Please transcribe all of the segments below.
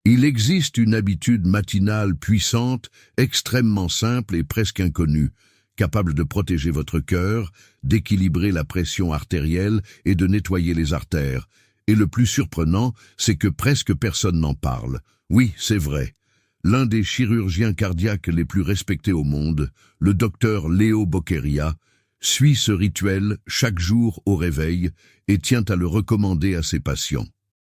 Il existe une habitude matinale puissante, extrêmement simple et presque inconnue, capable de protéger votre cœur, d'équilibrer la pression artérielle et de nettoyer les artères. Et le plus surprenant, c'est que presque personne n'en parle. Oui, c'est vrai. L'un des chirurgiens cardiaques les plus respectés au monde, le docteur Leo Boccheria, suit ce rituel chaque jour au réveil et tient à le recommander à ses patients.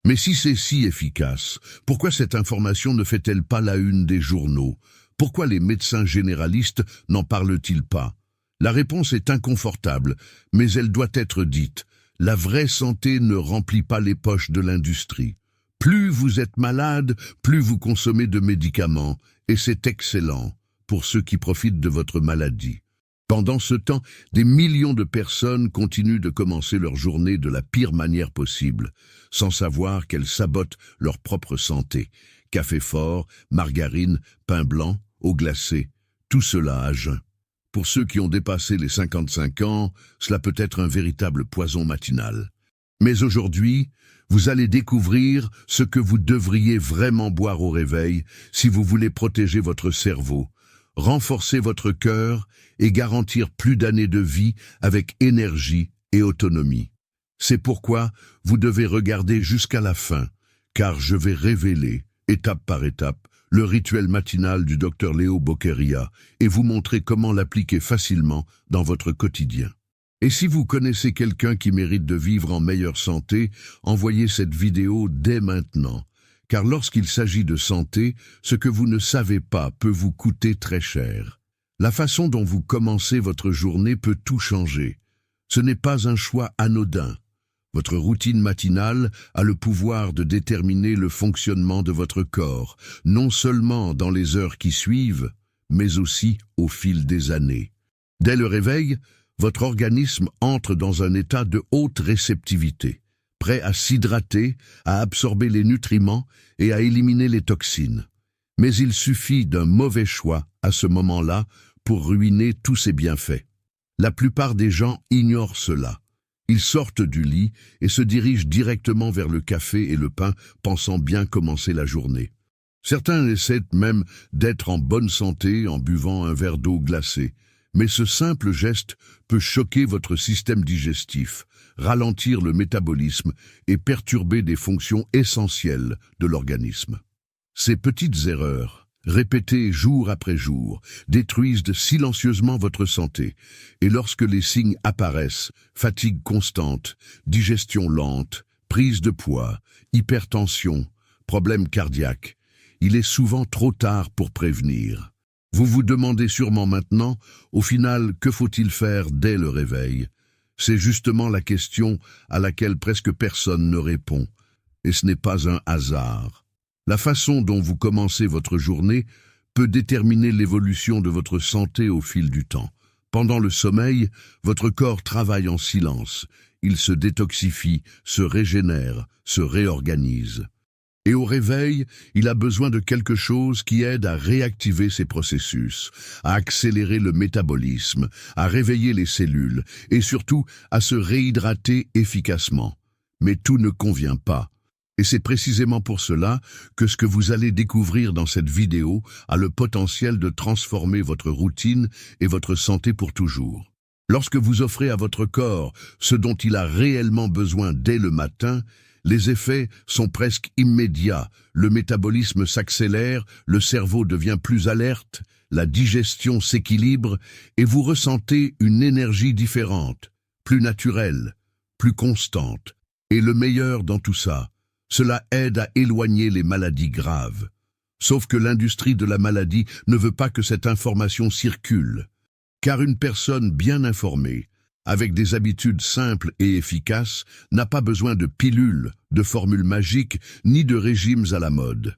Mais si c'est si efficace, pourquoi cette information ne fait-elle pas la une des journaux? Pourquoi les médecins généralistes n'en parlent-ils pas? La réponse est inconfortable, mais elle doit être dite. La vraie santé ne remplit pas les poches de l'industrie. Plus vous êtes malade, plus vous consommez de médicaments, et c'est excellent pour ceux qui profitent de votre maladie. Pendant ce temps, des millions de personnes continuent de commencer leur journée de la pire manière possible, sans savoir qu'elles sabotent leur propre santé. Café fort, margarine, pain blanc, eau glacée, tout cela à jeun. Pour ceux qui ont dépassé les 55 ans, cela peut être un véritable poison matinal. Mais aujourd'hui, vous allez découvrir ce que vous devriez vraiment boire au réveil si vous voulez protéger votre cerveau, renforcer votre cœur et garantir plus d'années de vie avec énergie et autonomie. C'est pourquoi vous devez regarder jusqu'à la fin, car je vais révéler, étape par étape, le rituel matinal du Dr Leo Boccheria et vous montrer comment l'appliquer facilement dans votre quotidien. Et si vous connaissez quelqu'un qui mérite de vivre en meilleure santé, envoyez cette vidéo dès maintenant. Car lorsqu'il s'agit de santé, ce que vous ne savez pas peut vous coûter très cher. La façon dont vous commencez votre journée peut tout changer. Ce n'est pas un choix anodin. Votre routine matinale a le pouvoir de déterminer le fonctionnement de votre corps, non seulement dans les heures qui suivent, mais aussi au fil des années. Dès le réveil, votre organisme entre dans un état de haute réceptivité, prêt à s'hydrater, à absorber les nutriments et à éliminer les toxines. Mais il suffit d'un mauvais choix à ce moment-là pour ruiner tous ces bienfaits. La plupart des gens ignorent cela. Ils sortent du lit et se dirigent directement vers le café et le pain, pensant bien commencer la journée. Certains essaient même d'être en bonne santé en buvant un verre d'eau glacée. Mais ce simple geste peut choquer votre système digestif, ralentir le métabolisme et perturber des fonctions essentielles de l'organisme. Ces petites erreurs, répétées jour après jour, détruisent silencieusement votre santé. Et lorsque les signes apparaissent, fatigue constante, digestion lente, prise de poids, hypertension, problèmes cardiaques, il est souvent trop tard pour prévenir. Vous vous demandez sûrement maintenant, au final, que faut-il faire dès le réveil? C'est justement la question à laquelle presque personne ne répond. Et ce n'est pas un hasard. La façon dont vous commencez votre journée peut déterminer l'évolution de votre santé au fil du temps. Pendant le sommeil, votre corps travaille en silence. Il se détoxifie, se régénère, se réorganise. Et au réveil, il a besoin de quelque chose qui aide à réactiver ces processus, à accélérer le métabolisme, à réveiller les cellules et surtout à se réhydrater efficacement. Mais tout ne convient pas. Et c'est précisément pour cela que ce que vous allez découvrir dans cette vidéo a le potentiel de transformer votre routine et votre santé pour toujours. Lorsque vous offrez à votre corps ce dont il a réellement besoin dès le matin, les effets sont presque immédiats, le métabolisme s'accélère, le cerveau devient plus alerte, la digestion s'équilibre et vous ressentez une énergie différente, plus naturelle, plus constante. Et le meilleur dans tout ça, cela aide à éloigner les maladies graves. Sauf que l'industrie de la maladie ne veut pas que cette information circule. Car une personne bien informée, avec des habitudes simples et efficaces, n'a pas besoin de pilules, de formules magiques, ni de régimes à la mode.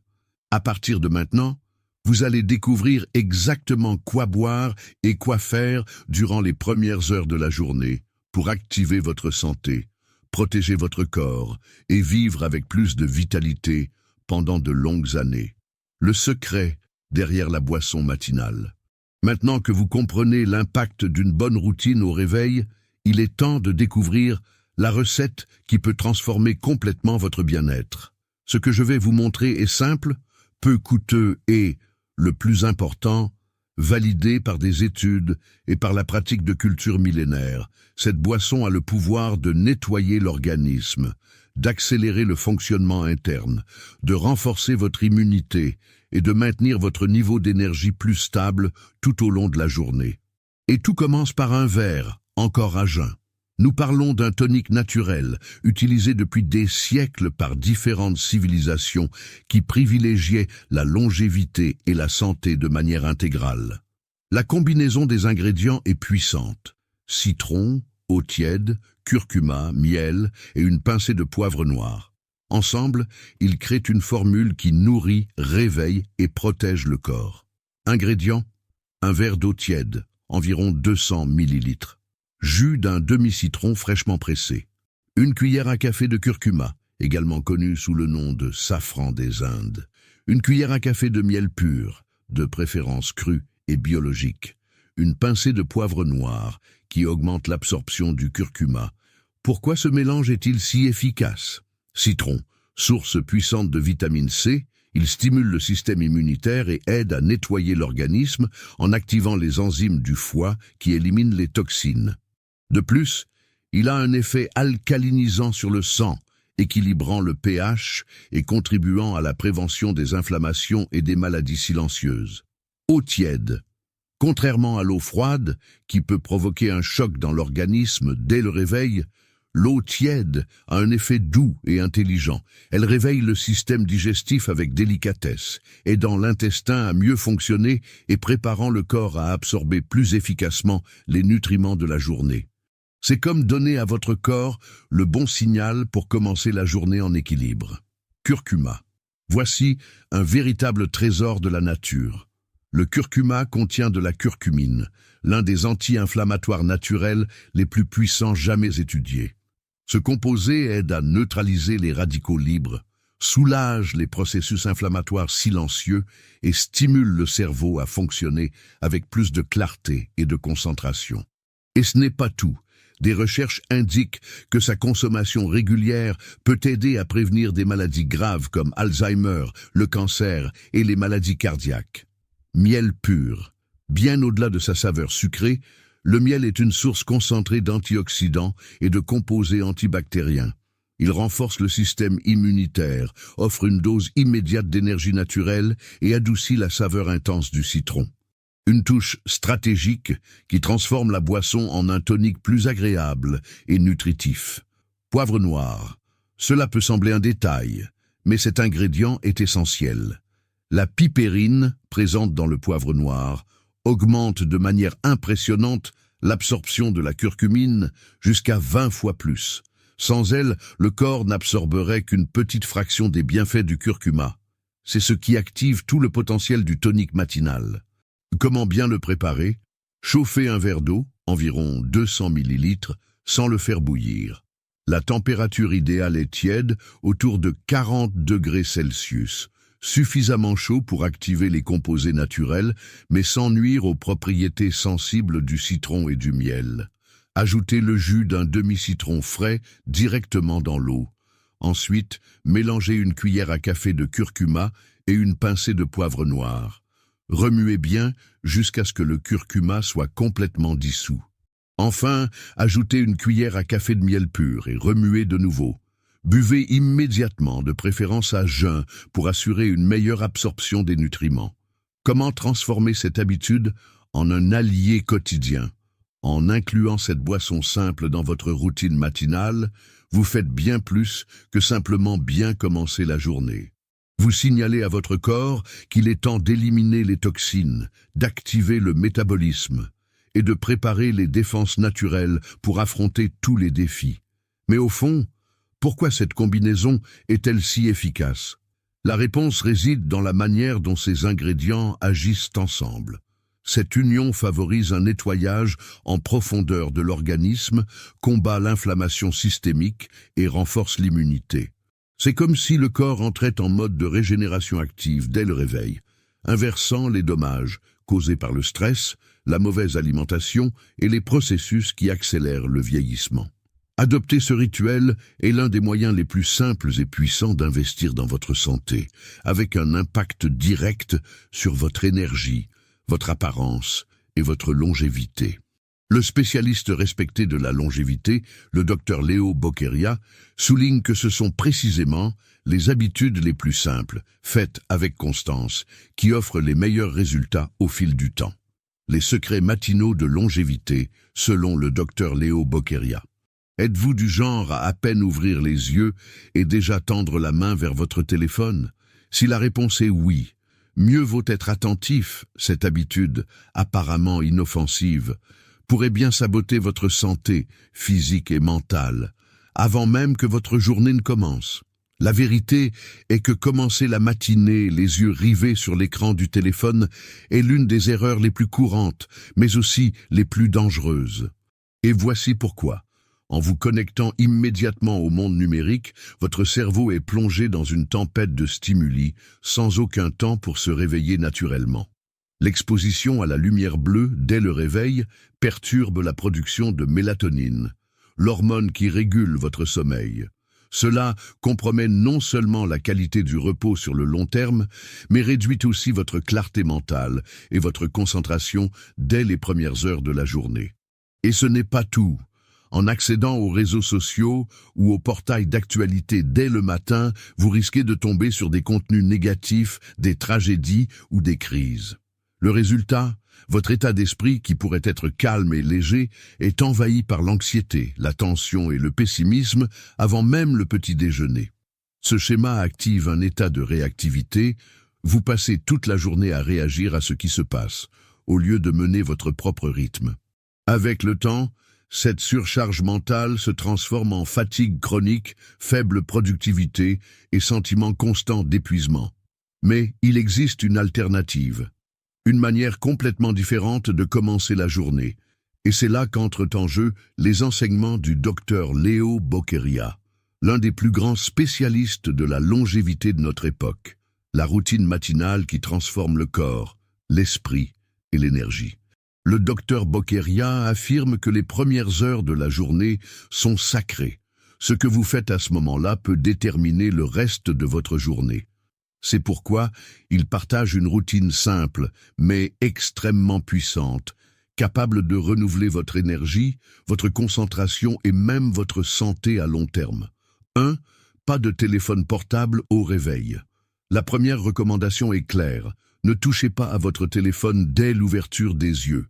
À partir de maintenant, vous allez découvrir exactement quoi boire et quoi faire durant les premières heures de la journée pour activer votre santé, protéger votre corps et vivre avec plus de vitalité pendant de longues années. Le secret derrière la boisson matinale. Maintenant que vous comprenez l'impact d'une bonne routine au réveil, il est temps de découvrir la recette qui peut transformer complètement votre bien-être. Ce que je vais vous montrer est simple, peu coûteux et, le plus important, validé par des études et par la pratique de culture millénaire. Cette boisson a le pouvoir de nettoyer l'organisme, d'accélérer le fonctionnement interne, de renforcer votre immunité et de maintenir votre niveau d'énergie plus stable tout au long de la journée. Et tout commence par un verre, encore à jeun. Nous parlons d'un tonique naturel, utilisé depuis des siècles par différentes civilisations qui privilégiaient la longévité et la santé de manière intégrale. La combinaison des ingrédients est puissante. Citron, eau tiède, curcuma, miel et une pincée de poivre noir. Ensemble, ils créent une formule qui nourrit, réveille et protège le corps. Ingrédients: un verre d'eau tiède, environ 200 ml. Jus d'un demi-citron fraîchement pressé. Une cuillère à café de curcuma, également connu sous le nom de safran des Indes. Une cuillère à café de miel pur, de préférence cru et biologique. Une pincée de poivre noir qui augmente l'absorption du curcuma. Pourquoi ce mélange est-il si efficace? Citron, source puissante de vitamine C, il stimule le système immunitaire et aide à nettoyer l'organisme en activant les enzymes du foie qui éliminent les toxines. De plus, il a un effet alcalinisant sur le sang, équilibrant le pH et contribuant à la prévention des inflammations et des maladies silencieuses. Eau tiède. Contrairement à l'eau froide, qui peut provoquer un choc dans l'organisme dès le réveil, l'eau tiède a un effet doux et intelligent. Elle réveille le système digestif avec délicatesse, aidant l'intestin à mieux fonctionner et préparant le corps à absorber plus efficacement les nutriments de la journée. C'est comme donner à votre corps le bon signal pour commencer la journée en équilibre. Curcuma. Voici un véritable trésor de la nature. Le curcuma contient de la curcumine, l'un des anti-inflammatoires naturels les plus puissants jamais étudiés. Ce composé aide à neutraliser les radicaux libres, soulage les processus inflammatoires silencieux et stimule le cerveau à fonctionner avec plus de clarté et de concentration. Et ce n'est pas tout. Des recherches indiquent que sa consommation régulière peut aider à prévenir des maladies graves comme Alzheimer, le cancer et les maladies cardiaques. Miel pur. Bien au-delà de sa saveur sucrée, le miel est une source concentrée d'antioxydants et de composés antibactériens. Il renforce le système immunitaire, offre une dose immédiate d'énergie naturelle et adoucit la saveur intense du citron. Une touche stratégique qui transforme la boisson en un tonique plus agréable et nutritif. Poivre noir. Cela peut sembler un détail, mais cet ingrédient est essentiel. La pipérine, présente dans le poivre noir, augmente de manière impressionnante l'absorption de la curcumine jusqu'à 20 fois plus. Sans elle, le corps n'absorberait qu'une petite fraction des bienfaits du curcuma. C'est ce qui active tout le potentiel du tonique matinal. Comment bien le préparer? Chauffer un verre d'eau, environ 200 ml, sans le faire bouillir. La température idéale est tiède, autour de 40 degrés Celsius. Suffisamment chaud pour activer les composés naturels, mais sans nuire aux propriétés sensibles du citron et du miel. Ajoutez le jus d'un demi-citron frais directement dans l'eau. Ensuite, mélangez une cuillère à café de curcuma et une pincée de poivre noir. Remuez bien jusqu'à ce que le curcuma soit complètement dissous. Enfin, ajoutez une cuillère à café de miel pur et remuez de nouveau. Buvez immédiatement, de préférence à jeun, pour assurer une meilleure absorption des nutriments. Comment transformer cette habitude en un allié quotidien? En incluant cette boisson simple dans votre routine matinale, vous faites bien plus que simplement bien commencer la journée. Vous signalez à votre corps qu'il est temps d'éliminer les toxines, d'activer le métabolisme et de préparer les défenses naturelles pour affronter tous les défis. Mais au fond, pourquoi cette combinaison est-elle si efficace? La réponse réside dans la manière dont ces ingrédients agissent ensemble. Cette union favorise un nettoyage en profondeur de l'organisme, combat l'inflammation systémique et renforce l'immunité. C'est comme si le corps entrait en mode de régénération active dès le réveil, inversant les dommages causés par le stress, la mauvaise alimentation et les processus qui accélèrent le vieillissement. Adopter ce rituel est l'un des moyens les plus simples et puissants d'investir dans votre santé, avec un impact direct sur votre énergie, votre apparence et votre longévité. Le spécialiste respecté de la longévité, le Dr Leo Boqueria, souligne que ce sont précisément les habitudes les plus simples, faites avec constance, qui offrent les meilleurs résultats au fil du temps. Les secrets matinaux de longévité, selon le Dr Leo Boqueria. Êtes-vous du genre à peine ouvrir les yeux et déjà tendre la main vers votre téléphone? Si la réponse est oui, mieux vaut être attentif. Cette habitude, apparemment inoffensive, pourrait bien saboter votre santé physique et mentale, avant même que votre journée ne commence. La vérité est que commencer la matinée les yeux rivés sur l'écran du téléphone est l'une des erreurs les plus courantes, mais aussi les plus dangereuses. Et voici pourquoi. En vous connectant immédiatement au monde numérique, votre cerveau est plongé dans une tempête de stimuli, sans aucun temps pour se réveiller naturellement. L'exposition à la lumière bleue, dès le réveil, perturbe la production de mélatonine, l'hormone qui régule votre sommeil. Cela compromet non seulement la qualité du repos sur le long terme, mais réduit aussi votre clarté mentale et votre concentration dès les premières heures de la journée. Et ce n'est pas tout. En accédant aux réseaux sociaux ou aux portails d'actualité dès le matin, vous risquez de tomber sur des contenus négatifs, des tragédies ou des crises. Le résultat, votre état d'esprit, qui pourrait être calme et léger, est envahi par l'anxiété, la tension et le pessimisme avant même le petit déjeuner. Ce schéma active un état de réactivité. Vous passez toute la journée à réagir à ce qui se passe, au lieu de mener votre propre rythme. Avec le temps, cette surcharge mentale se transforme en fatigue chronique, faible productivité et sentiment constant d'épuisement. Mais il existe une alternative. Une manière complètement différente de commencer la journée. Et c'est là qu'entrent en jeu les enseignements du Dr Leo Boqueria, l'un des plus grands spécialistes de la longévité de notre époque. La routine matinale qui transforme le corps, l'esprit et l'énergie. Le Dr Boqueria affirme que les premières heures de la journée sont sacrées. Ce que vous faites à ce moment-là peut déterminer le reste de votre journée. C'est pourquoi il partage une routine simple, mais extrêmement puissante, capable de renouveler votre énergie, votre concentration et même votre santé à long terme. 1. Pas de téléphone portable au réveil. La première recommandation est claire. Ne touchez pas à votre téléphone dès l'ouverture des yeux.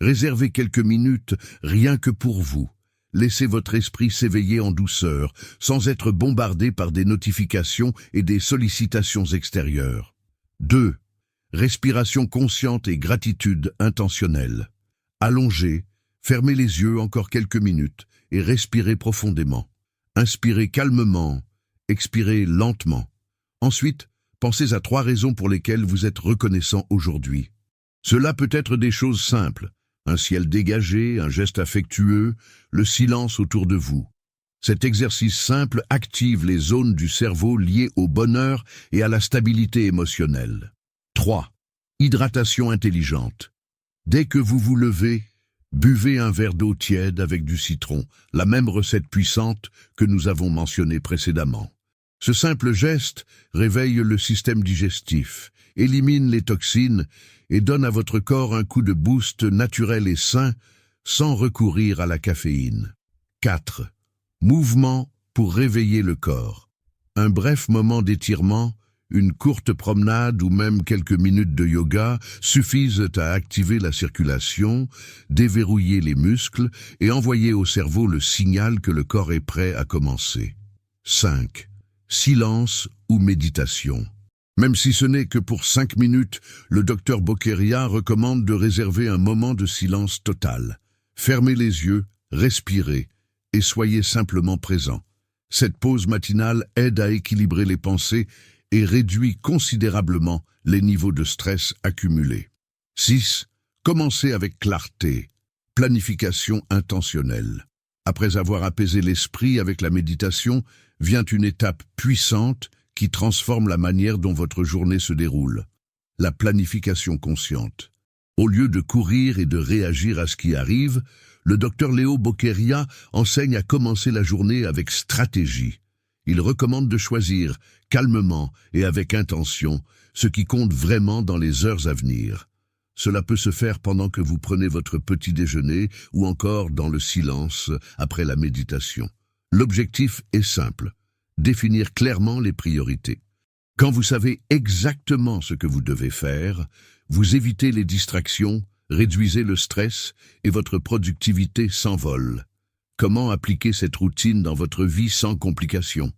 Réservez quelques minutes rien que pour vous. Laissez votre esprit s'éveiller en douceur, sans être bombardé par des notifications et des sollicitations extérieures. 2. Respiration consciente et gratitude intentionnelle. Allongez, fermez les yeux encore quelques minutes et respirez profondément. Inspirez calmement, expirez lentement. Ensuite, pensez à 3 raisons pour lesquelles vous êtes reconnaissant aujourd'hui. Cela peut être des choses simples. Un ciel dégagé, un geste affectueux, le silence autour de vous. Cet exercice simple active les zones du cerveau liées au bonheur et à la stabilité émotionnelle. 3. Hydratation intelligente. Dès que vous vous levez, buvez un verre d'eau tiède avec du citron, la même recette puissante que nous avons mentionnée précédemment. Ce simple geste réveille le système digestif, élimine les toxines et donne à votre corps un coup de boost naturel et sain sans recourir à la caféine. 4. Mouvement pour réveiller le corps. Un bref moment d'étirement, une courte promenade ou même quelques minutes de yoga suffisent à activer la circulation, déverrouiller les muscles et envoyer au cerveau le signal que le corps est prêt à commencer. 5. Silence ou méditation. Même si ce n'est que pour 5 minutes, le Dr Boqueria recommande de réserver un moment de silence total. Fermez les yeux, respirez et soyez simplement présent. Cette pause matinale aide à équilibrer les pensées et réduit considérablement les niveaux de stress accumulés. 6. Commencez avec clarté. Planification intentionnelle. Après avoir apaisé l'esprit avec la méditation, vient une étape puissante qui transforme la manière dont votre journée se déroule. La planification consciente. Au lieu de courir et de réagir à ce qui arrive, Le docteur Léo Boqueria enseigne à commencer la journée avec stratégie. Il recommande de choisir, calmement et avec intention, ce qui compte vraiment dans les heures à venir. Cela peut se faire pendant que vous prenez votre petit déjeuner ou encore dans le silence après la méditation. L'objectif est simple, définir clairement les priorités. Quand vous savez exactement ce que vous devez faire, vous évitez les distractions, réduisez le stress et votre productivité s'envole. Comment appliquer cette routine dans votre vie sans complications?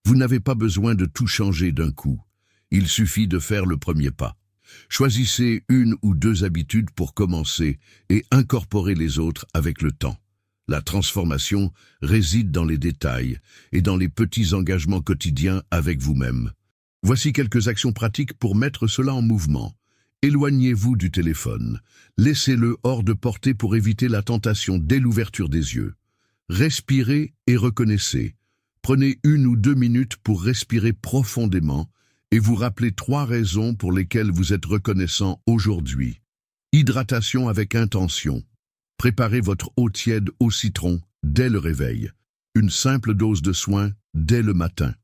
Vous n'avez pas besoin de tout changer d'un coup. Il suffit de faire le premier pas. Choisissez une ou deux habitudes pour commencer et incorporez les autres avec le temps. La transformation réside dans les détails et dans les petits engagements quotidiens avec vous-même. Voici quelques actions pratiques pour mettre cela en mouvement. Éloignez-vous du téléphone. Laissez-le hors de portée pour éviter la tentation dès l'ouverture des yeux. Respirez et reconnaissez. Prenez 1 ou 2 minutes pour respirer profondément et vous rappelez 3 raisons pour lesquelles vous êtes reconnaissant aujourd'hui. Hydratation avec intention. Préparez votre eau tiède au citron dès le réveil. Une simple dose de soin dès le matin.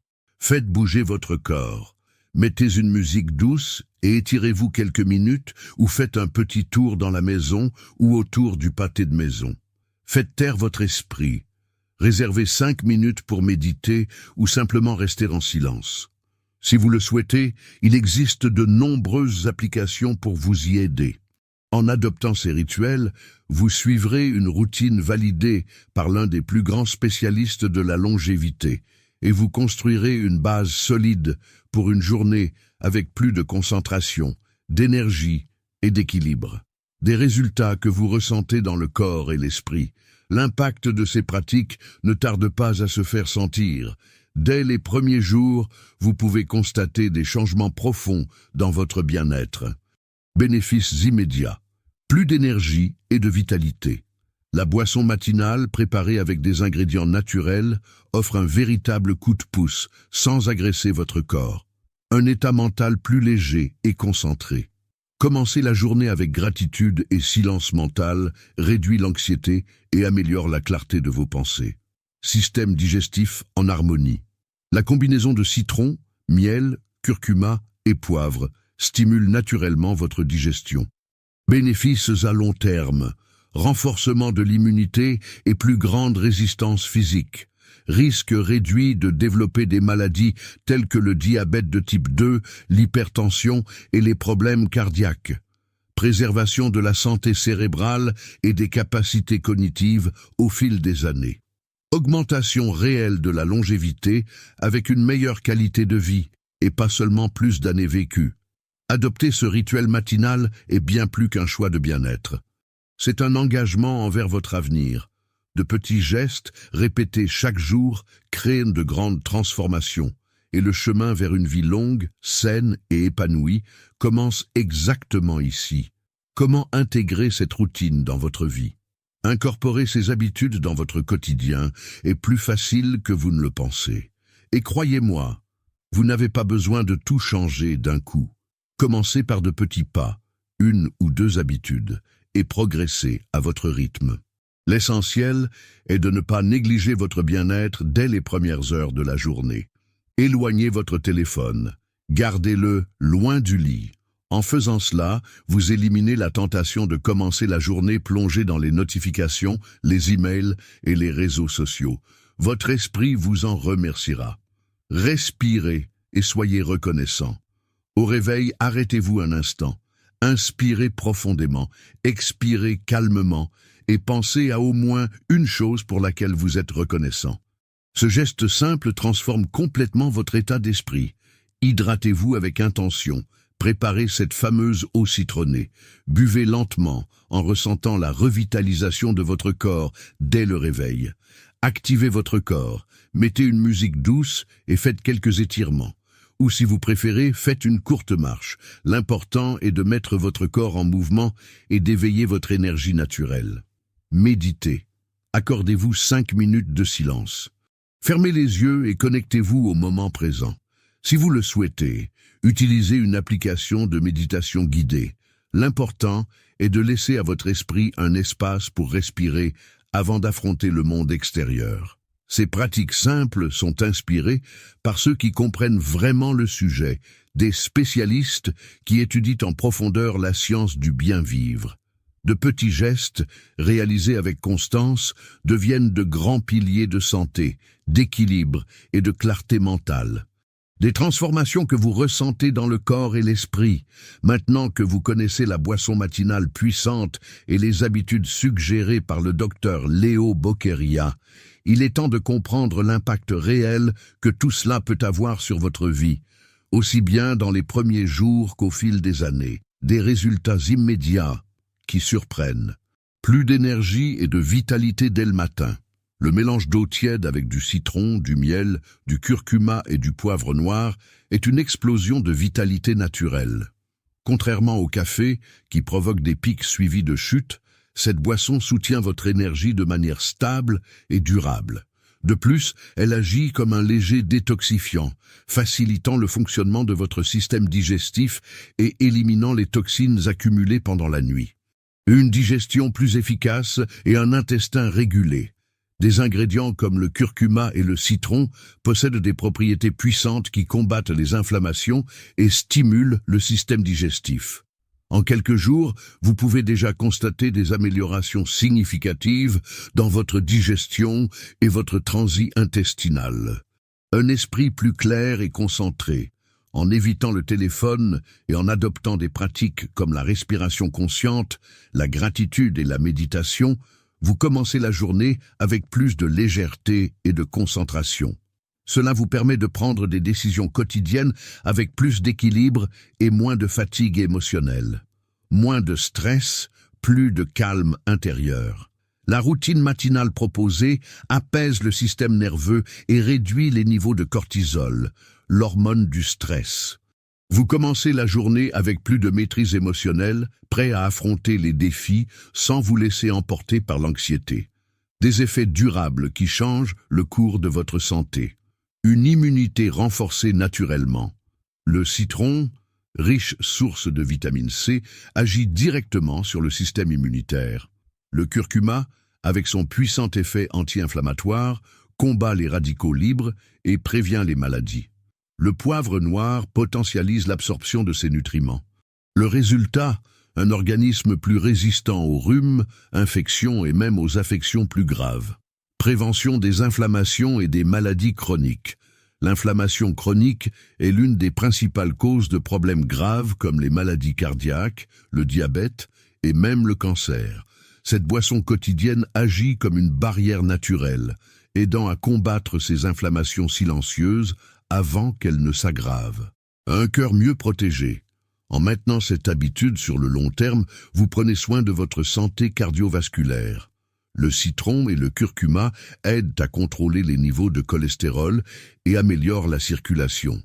Faites bouger votre corps. Mettez une musique douce et étirez-vous quelques minutes ou faites un petit tour dans la maison ou autour du pâté de maison. Faites taire votre esprit. Réservez 5 minutes pour méditer ou simplement rester en silence. Si vous le souhaitez, il existe de nombreuses applications pour vous y aider. En adoptant ces rituels, vous suivrez une routine validée par l'un des plus grands spécialistes de la longévité et vous construirez une base solide pour une journée avec plus de concentration, d'énergie et d'équilibre. Des résultats que vous ressentez dans le corps et l'esprit. L'impact de ces pratiques ne tarde pas à se faire sentir. Dès les premiers jours, vous pouvez constater des changements profonds dans votre bien-être. Bénéfices immédiats. Plus d'énergie et de vitalité. La boisson matinale, préparée avec des ingrédients naturels, offre un véritable coup de pouce, sans agresser votre corps. Un état mental plus léger et concentré. Commencer la journée avec gratitude et silence mental réduit l'anxiété et améliore la clarté de vos pensées. Système digestif en harmonie. La combinaison de citron, miel, curcuma et poivre stimule naturellement votre digestion. Bénéfices à long terme. Renforcement de l'immunité et plus grande résistance physique. Risque réduit de développer des maladies telles que le diabète de type 2, l'hypertension et les problèmes cardiaques. Préservation de la santé cérébrale et des capacités cognitives au fil des années. Augmentation réelle de la longévité avec une meilleure qualité de vie et pas seulement plus d'années vécues. Adopter ce rituel matinal est bien plus qu'un choix de bien-être. C'est un engagement envers votre avenir. De petits gestes, répétés chaque jour, créent de grandes transformations, et le chemin vers une vie longue, saine et épanouie commence exactement ici. Comment intégrer cette routine dans votre vie? Incorporer ces habitudes dans votre quotidien est plus facile que vous ne le pensez. Et croyez-moi, vous n'avez pas besoin de tout changer d'un coup. Commencez par de petits pas, 1 ou 2 habitudes, et progressez à votre rythme. L'essentiel est de ne pas négliger votre bien-être dès les premières heures de la journée. Éloignez votre téléphone, gardez-le loin du lit. En faisant cela, vous éliminez la tentation de commencer la journée plongée dans les notifications, les emails et les réseaux sociaux. Votre esprit vous en remerciera. Respirez et soyez reconnaissant. Au réveil, arrêtez-vous un instant. Inspirez profondément, expirez calmement et pensez à au moins une chose pour laquelle vous êtes reconnaissant. Ce geste simple transforme complètement votre état d'esprit. Hydratez-vous avec intention. Préparez cette fameuse eau citronnée. Buvez lentement en ressentant la revitalisation de votre corps dès le réveil. Activez votre corps. Mettez une musique douce et faites quelques étirements. Ou si vous préférez, faites une courte marche. L'important est de mettre votre corps en mouvement et d'éveiller votre énergie naturelle. Méditez. Accordez-vous 5 minutes de silence. Fermez les yeux et connectez-vous au moment présent. Si vous le souhaitez, utilisez une application de méditation guidée. L'important est de laisser à votre esprit un espace pour respirer avant d'affronter le monde extérieur. Ces pratiques simples sont inspirées par ceux qui comprennent vraiment le sujet, des spécialistes qui étudient en profondeur la science du bien vivre. De petits gestes, réalisés avec constance, deviennent de grands piliers de santé, d'équilibre et de clarté mentale. Des transformations que vous ressentez dans le corps et l'esprit, maintenant que vous connaissez la boisson matinale puissante et les habitudes suggérées par le docteur Léo Boqueria. Il est temps de comprendre l'impact réel que tout cela peut avoir sur votre vie, aussi bien dans les premiers jours qu'au fil des années. Des résultats immédiats qui surprennent. Plus d'énergie et de vitalité dès le matin. Le mélange d'eau tiède avec du citron, du miel, du curcuma et du poivre noir est une explosion de vitalité naturelle. Contrairement au café, qui provoque des pics suivis de chutes, cette boisson soutient votre énergie de manière stable et durable. De plus, elle agit comme un léger détoxifiant, facilitant le fonctionnement de votre système digestif et éliminant les toxines accumulées pendant la nuit. Une digestion plus efficace et un intestin régulé. Des ingrédients comme le curcuma et le citron possèdent des propriétés puissantes qui combattent les inflammations et stimulent le système digestif. En quelques jours, vous pouvez déjà constater des améliorations significatives dans votre digestion et votre transit intestinal. Un esprit plus clair et concentré. En évitant le téléphone et en adoptant des pratiques comme la respiration consciente, la gratitude et la méditation, vous commencez la journée avec plus de légèreté et de concentration. Cela vous permet de prendre des décisions quotidiennes avec plus d'équilibre et moins de fatigue émotionnelle. Moins de stress, plus de calme intérieur. La routine matinale proposée apaise le système nerveux et réduit les niveaux de cortisol, l'hormone du stress. Vous commencez la journée avec plus de maîtrise émotionnelle, prêt à affronter les défis sans vous laisser emporter par l'anxiété. Des effets durables qui changent le cours de votre santé. Une immunité renforcée naturellement. Le citron, riche source de vitamine C, agit directement sur le système immunitaire. Le curcuma, avec son puissant effet anti-inflammatoire, combat les radicaux libres et prévient les maladies. Le poivre noir potentialise l'absorption de ces nutriments. Le résultat, un organisme plus résistant aux rhumes, infections et même aux affections plus graves. Prévention des inflammations et des maladies chroniques. L'inflammation chronique est l'une des principales causes de problèmes graves comme les maladies cardiaques, le diabète et même le cancer. Cette boisson quotidienne agit comme une barrière naturelle, aidant à combattre ces inflammations silencieuses avant qu'elles ne s'aggravent. Un cœur mieux protégé. En maintenant cette habitude sur le long terme, vous prenez soin de votre santé cardiovasculaire. Le citron et le curcuma aident à contrôler les niveaux de cholestérol et améliorent la circulation.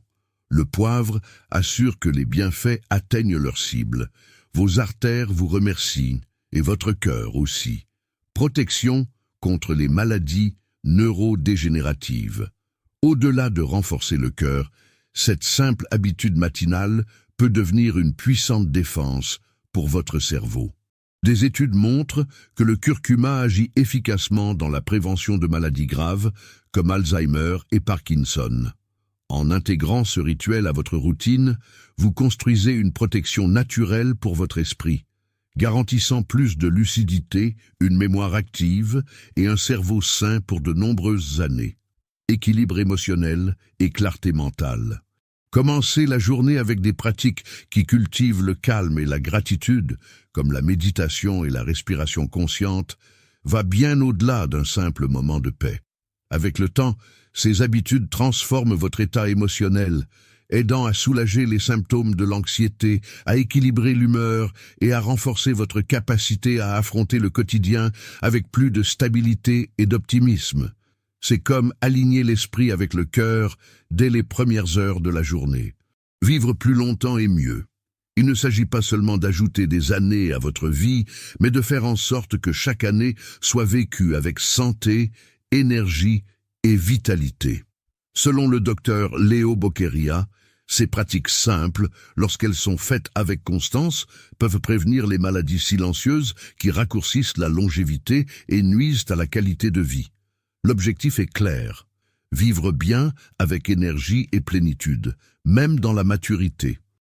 Le poivre assure que les bienfaits atteignent leur cible. Vos artères vous remercient, et votre cœur aussi. Protection contre les maladies neurodégénératives. Au-delà de renforcer le cœur, cette simple habitude matinale peut devenir une puissante défense pour votre cerveau. Des études montrent que le curcuma agit efficacement dans la prévention de maladies graves comme Alzheimer et Parkinson. En intégrant ce rituel à votre routine, vous construisez une protection naturelle pour votre esprit, garantissant plus de lucidité, une mémoire active et un cerveau sain pour de nombreuses années. Équilibre émotionnel et clarté mentale. Commencez la journée avec des pratiques qui cultivent le calme et la gratitude, comme la méditation et la respiration consciente, va bien au-delà d'un simple moment de paix. Avec le temps, ces habitudes transforment votre état émotionnel, aidant à soulager les symptômes de l'anxiété, à équilibrer l'humeur et à renforcer votre capacité à affronter le quotidien avec plus de stabilité et d'optimisme. C'est comme aligner l'esprit avec le cœur dès les premières heures de la journée. Vivre plus longtemps et mieux. Il ne s'agit pas seulement d'ajouter des années à votre vie, mais de faire en sorte que chaque année soit vécue avec santé, énergie et vitalité. Selon le docteur Léo Boqueria, Ces pratiques simples, lorsqu'elles sont faites avec constance, peuvent prévenir les maladies silencieuses qui raccourcissent la longévité et nuisent à la qualité de vie. L'objectif est clair: vivre bien avec énergie et plénitude, même dans la maturité.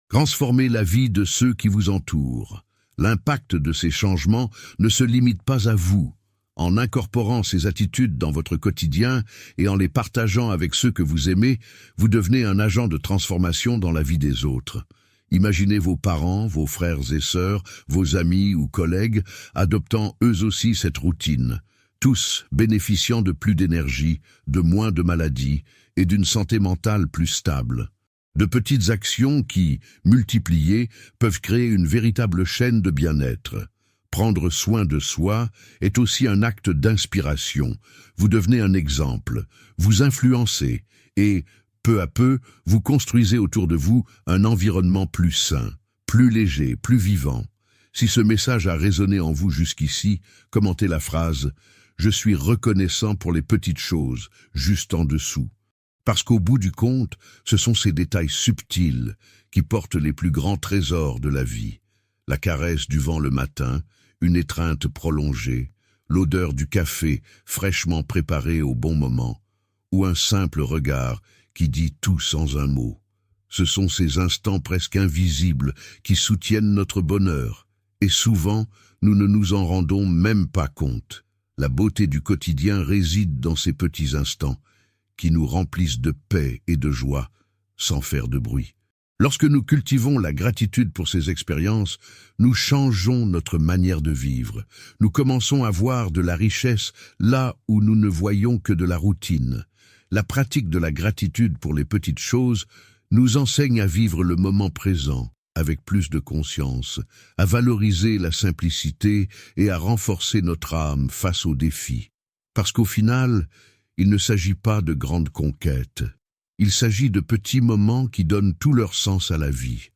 Transformer la vie de ceux qui vous entourent. L'impact de ces changements ne se limite pas à vous. En incorporant ces attitudes dans votre quotidien et en les partageant avec ceux que vous aimez, vous devenez un agent de transformation dans la vie des autres. Imaginez vos parents, vos frères et sœurs, vos amis ou collègues adoptant eux aussi cette routine, tous bénéficiant de plus d'énergie, de moins de maladies et d'une santé mentale plus stable. De petites actions qui, multipliées, peuvent créer une véritable chaîne de bien-être. Prendre soin de soi est aussi un acte d'inspiration. Vous devenez un exemple, vous influencez et, peu à peu, vous construisez autour de vous un environnement plus sain, plus léger, plus vivant. Si ce message a résonné en vous jusqu'ici, commentez la phrase « Je suis reconnaissant pour les petites choses » juste en dessous. Parce qu'au bout du compte, ce sont ces détails subtils qui portent les plus grands trésors de la vie. La caresse du vent le matin, une étreinte prolongée, l'odeur du café fraîchement préparé au bon moment, ou un simple regard qui dit tout sans un mot. Ce sont ces instants presque invisibles qui soutiennent notre bonheur, et souvent nous ne nous en rendons même pas compte. La beauté du quotidien réside dans ces petits instants, qui nous remplissent de paix et de joie, sans faire de bruit. Lorsque nous cultivons la gratitude pour ces expériences, nous changeons notre manière de vivre. Nous commençons à voir de la richesse là où nous ne voyons que de la routine. La pratique de la gratitude pour les petites choses nous enseigne à vivre le moment présent avec plus de conscience, à valoriser la simplicité et à renforcer notre âme face aux défis. Parce qu'au final, il ne s'agit pas de grandes conquêtes. Il s'agit de petits moments qui donnent tout leur sens à la vie.